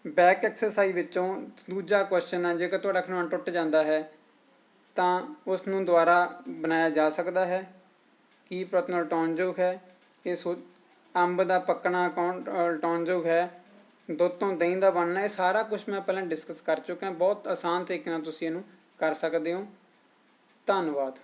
ਬੈਕ ਐਕਸਰਸਾਈਜ਼ ਵਿੱਚੋਂ ਦੂਜਾ ਕੁਐਸਚਨ ਹੈ, ਜੇਕਰ ਤੁਹਾਡਾ ਖਿਡੌਣਾ ਟੁੱਟ ਜਾਂਦਾ ਹੈ ਤਾਂ ਉਸ ਨੂੰ ਦੁਬਾਰਾ ਬਣਾਇਆ ਜਾ ਸਕਦਾ ਹੈ। ਕੀ ਪਰਿਵਰਤਨ ਉਲਟਾਉਣਯੋਗ ਹੈ? ਅੰਬ ਦਾ ਪੱਕਣਾ ਉਲਟਾਉਣਯੋਗ ਹੈ? ਦੁੱਧ ਤੋਂ ਦਹੀਂ ਦਾ ਬਣਨਾ? ਇਹ ਸਾਰਾ ਕੁਝ ਮੈਂ ਪਹਿਲਾਂ ਡਿਸਕਸ ਕਰ ਚੁੱਕਾ। ਬਹੁਤ ਆਸਾਨ ਤਰੀਕੇ ਨਾਲ ਤੁਸੀਂ ਇਹਨੂੰ ਕਰ ਸਕਦੇ ਹੋ। ਧੰਨਵਾਦ।